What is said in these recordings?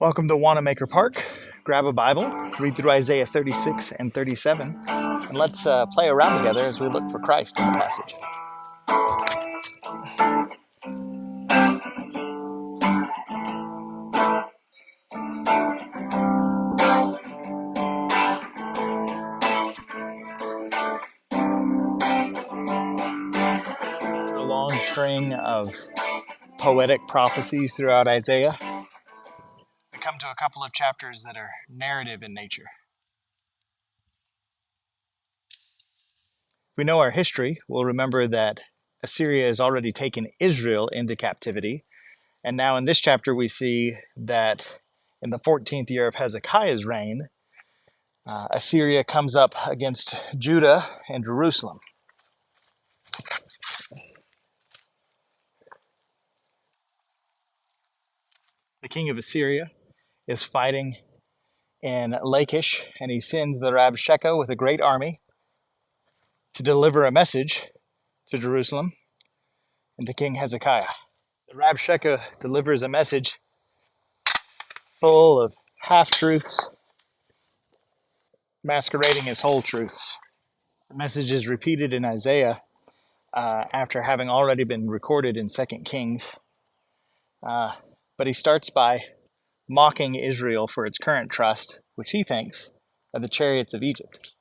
Welcome to Wannamaker Park. Grab a Bible, read through Isaiah 36 and 37, and let's play around together as we look for Christ in the passage. A long string of poetic prophecies throughout Isaiah. We come to a couple of chapters that are narrative in nature. If we know our history, we'll remember that Assyria has already taken Israel into captivity. And now in this chapter, we see that in the 14th year of Hezekiah's reign, Assyria comes up against Judah and Jerusalem. The king of Assyria is fighting in Lachish, and he sends the Rabshakeh with a great army to deliver a message to Jerusalem and to King Hezekiah. The Rabshakeh delivers a message full of half-truths masquerading as whole truths. The message is repeated in Isaiah after having already been recorded in 2 Kings. But he starts by mocking Israel for its current trust, which he thinks are the chariots of Egypt.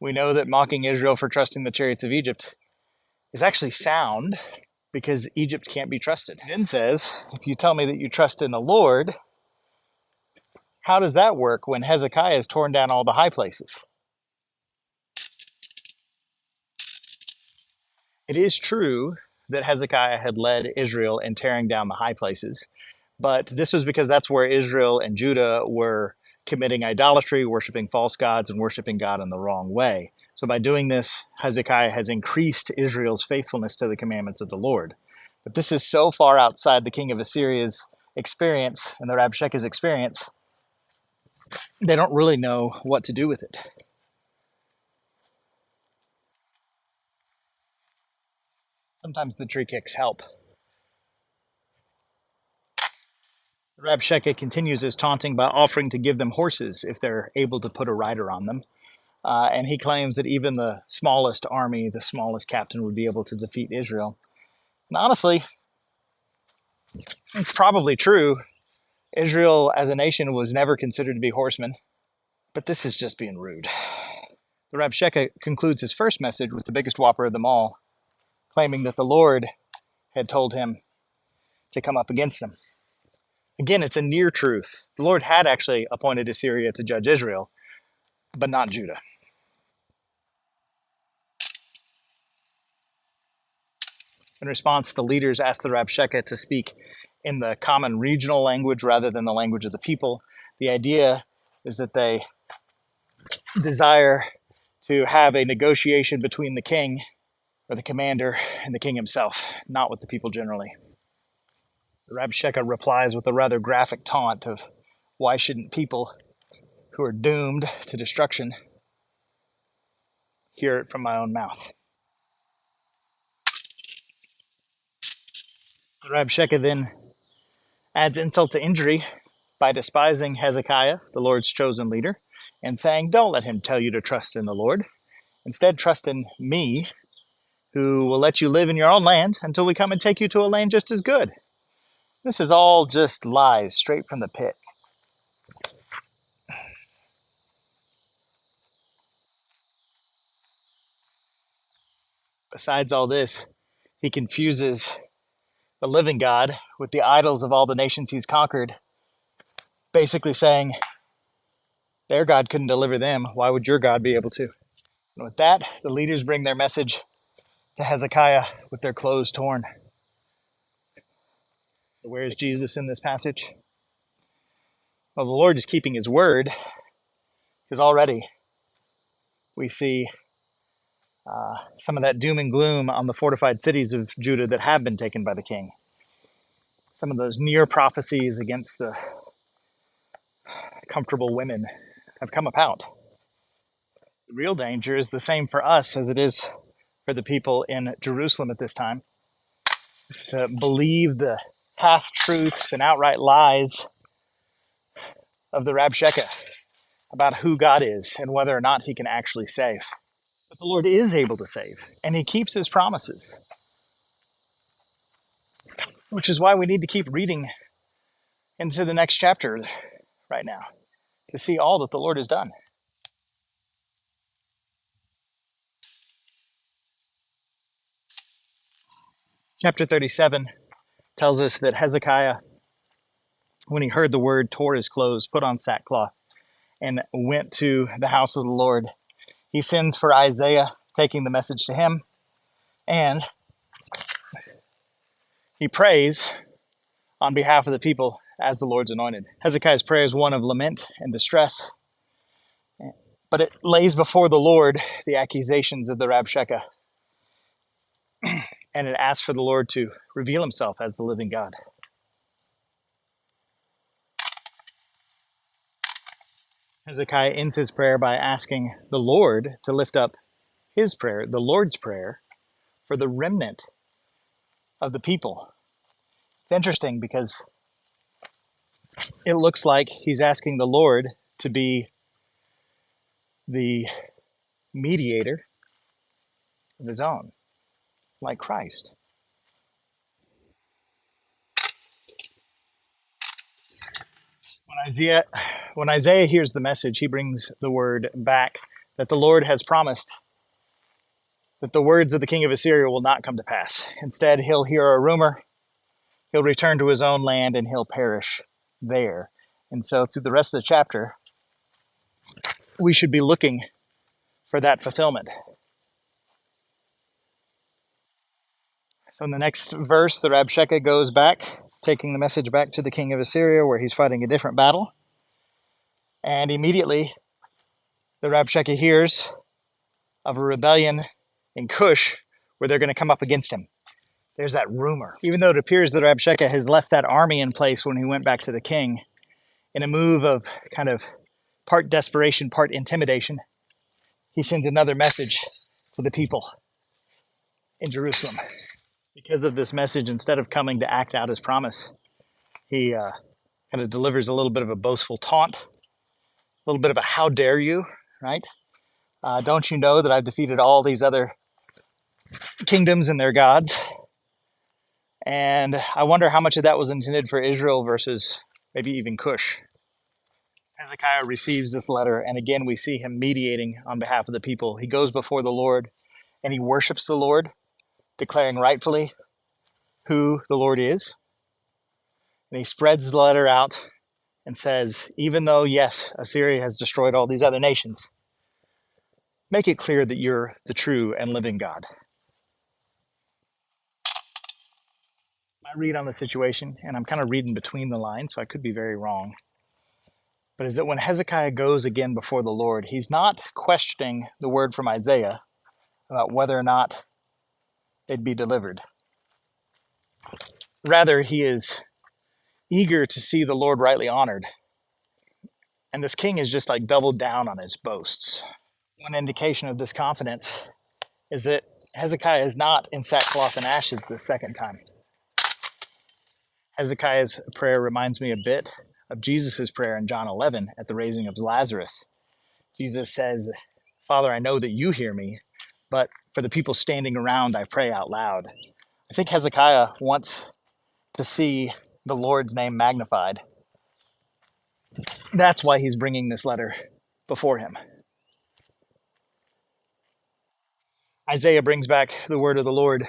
We know that mocking Israel for trusting the chariots of Egypt is actually sound because Egypt can't be trusted. It then says, if you tell me that you trust in the Lord, how does that work when Hezekiah has torn down all the high places? It is true that Hezekiah had led Israel in tearing down the high places, but this was because that's where Israel and Judah were committing idolatry, worshiping false gods, and worshiping God in the wrong way. So by doing this, Hezekiah has increased Israel's faithfulness to the commandments of the Lord. But this is so far outside the king of Assyria's experience and the Rabshakeh's experience, they don't really know what to do with it. Sometimes the tree kicks help. The Rabshakeh continues his taunting by offering to give them horses if they're able to put a rider on them. And he claims that even the smallest army, the smallest captain, would be able to defeat Israel. And honestly, it's probably true. Israel as a nation was never considered to be horsemen, but this is just being rude. The Rabshakeh concludes his first message with the biggest whopper of them all, claiming that the Lord had told him to come up against them. Again, it's a near truth. The Lord had actually appointed Assyria to judge Israel, but not Judah. In response, the leaders asked the Rabshakeh to speak in the common regional language rather than the language of the people. The idea is that they desire to have a negotiation between the king or the commander and the king himself, not with the people generally. The Rabshakeh replies with a rather graphic taunt of, why shouldn't people who are doomed to destruction hear it from my own mouth? The Rabshakeh then adds insult to injury by despising Hezekiah, the Lord's chosen leader, and saying, don't let him tell you to trust in the Lord. Instead, trust in me, who will let you live in your own land until we come and take you to a land just as good. This is all just lies straight from the pit. Besides all this, he confuses the living God with the idols of all the nations he's conquered, basically saying, their God couldn't deliver them. Why would your God be able to? And with that, the leaders bring their message to Hezekiah with their clothes torn. So where is Jesus in this passage? Well, the Lord is keeping his word, because already we see some of that doom and gloom on the fortified cities of Judah that have been taken by the king. Some of those near prophecies against the comfortable women have come about. The real danger is the same for us as it is for the people in Jerusalem at this time. It's to believe the half-truths and outright lies of the Rabshakeh about who God is and whether or not he can actually save. But the Lord is able to save, and he keeps his promises, which is why we need to keep reading into the next chapter right now to see all that the Lord has done. Chapter 37 tells us that Hezekiah, when he heard the word, tore his clothes, put on sackcloth, and went to the house of the Lord. He sends for Isaiah, taking the message to him, and he prays on behalf of the people as the Lord's anointed. Hezekiah's prayer is one of lament and distress, but it lays before the Lord the accusations of the Rabshakeh, and it asks for the Lord to reveal himself as the living God. Hezekiah ends his prayer by asking the Lord to lift up his prayer, the Lord's prayer, for the remnant of the people. It's interesting because it looks like he's asking the Lord to be the mediator of his own, like Christ. When Isaiah hears the message, he brings the word back that the Lord has promised that the words of the king of Assyria will not come to pass. Instead, he'll hear a rumor, he'll return to his own land, and he'll perish there. And so through the rest of the chapter, we should be looking for that fulfillment. So in the next verse, the Rabshakeh goes back, taking the message back to the king of Assyria, where he's fighting a different battle. And immediately, the Rabshakeh hears of a rebellion in Cush, where they're going to come up against him. There's that rumor. Even though it appears that Rabshakeh has left that army in place when he went back to the king, in a move of kind of part desperation, part intimidation, he sends another message to the people in Jerusalem. Because of this message, instead of coming to act out his promise, he kind of delivers a little bit of a boastful taunt, a little bit of a how dare you, right? Don't you know that I've defeated all these other kingdoms and their gods? And I wonder how much of that was intended for Israel versus maybe even Cush. Hezekiah receives this letter, and again we see him mediating on behalf of the people. He goes before the Lord, and he worships the Lord, declaring rightfully who the Lord is. And he spreads the letter out and says, even though, yes, Assyria has destroyed all these other nations, make it clear that you're the true and living God. My read on the situation, and I'm kind of reading between the lines, so I could be very wrong, but is that when Hezekiah goes again before the Lord, he's not questioning the word from Isaiah about whether or not they'd be delivered. Rather, he is eager to see the Lord rightly honored. And this king is just like doubled down on his boasts. One indication of this confidence is that Hezekiah is not in sackcloth and ashes the second time. Hezekiah's prayer reminds me a bit of Jesus' prayer in John 11 at the raising of Lazarus. Jesus says, Father, I know that you hear me, but for the people standing around, I pray out loud. I think Hezekiah wants to see the Lord's name magnified. That's why he's bringing this letter before him. Isaiah brings back the word of the Lord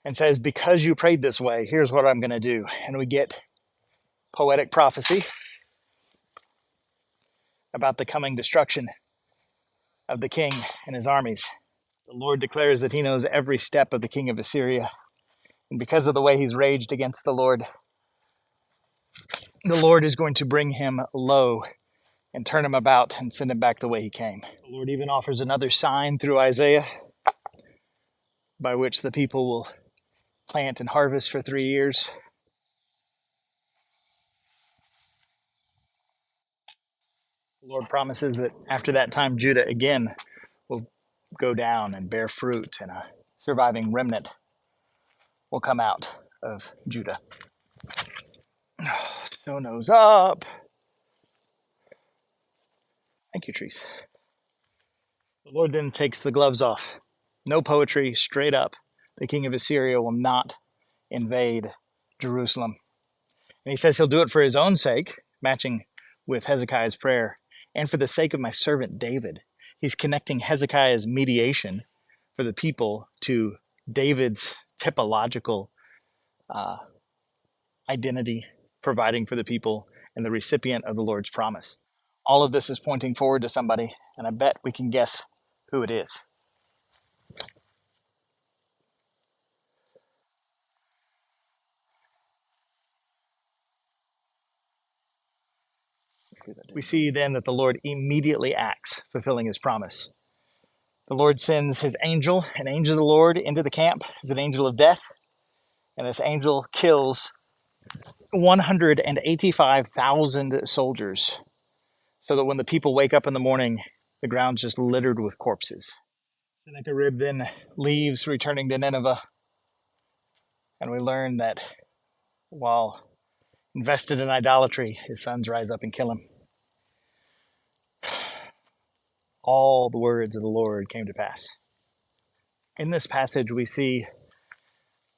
and says, because you prayed this way, here's what I'm going to do. And we get poetic prophecy about the coming destruction of the king and his armies. The Lord declares that he knows every step of the king of Assyria. And because of the way he's raged against the Lord is going to bring him low and turn him about and send him back the way he came. The Lord even offers another sign through Isaiah by which the people will plant and harvest for 3 years. The Lord promises that after that time, Judah again will go down and bear fruit, and a surviving remnant will come out. of Judah. So nose up. Thank you, trees. The Lord then takes the gloves off. No poetry, straight up. The king of Assyria will not invade Jerusalem. And he says he'll do it for his own sake, matching with Hezekiah's prayer, and for the sake of my servant David. He's connecting Hezekiah's mediation for the people to David's typological identity, providing for the people, and the recipient of the Lord's promise. All of this is pointing forward to somebody, and I bet we can guess who it is. We see then that the Lord immediately acts, fulfilling his promise. The Lord sends his angel, an angel of the Lord, into the camp as an angel of death, and this angel kills 185,000 soldiers, so that when the people wake up in the morning, the ground's just littered with corpses. Sennacherib then leaves, returning to Nineveh, and we learn that while invested in idolatry, his sons rise up and kill him. All the words of the Lord came to pass. In this passage, we see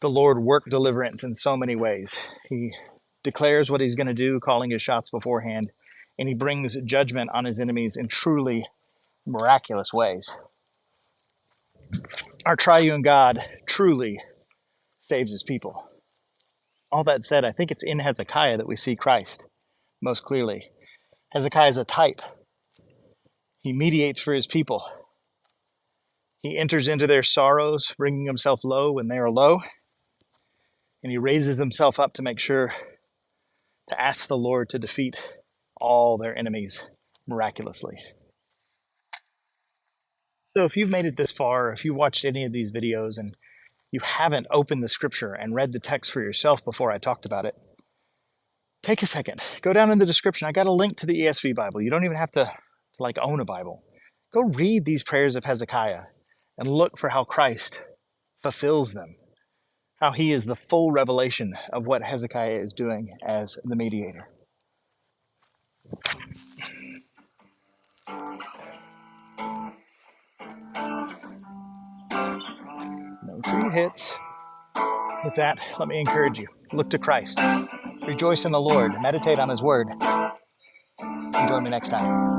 the Lord work deliverance in so many ways. He declares what he's going to do, calling his shots beforehand, and he brings judgment on his enemies in truly miraculous ways. Our triune God truly saves his people. All that said, I think it's in Hezekiah that we see Christ most clearly. Hezekiah is a type. He mediates for his people. He enters into their sorrows, bringing himself low when they are low, and he raises himself up to make sure to ask the Lord to defeat all their enemies miraculously. So if you've made it this far, if you watched any of these videos and you haven't opened the scripture and read the text for yourself before I talked about it, take a second. Go down in the description. I got a link to the ESV Bible. You don't even have to own a Bible. Go read these prayers of Hezekiah and look for how Christ fulfills them, how he is the full revelation of what Hezekiah is doing as the mediator. No tree hits. With that, let me encourage you. Look to Christ. Rejoice in the Lord. Meditate on his word. And join me next time.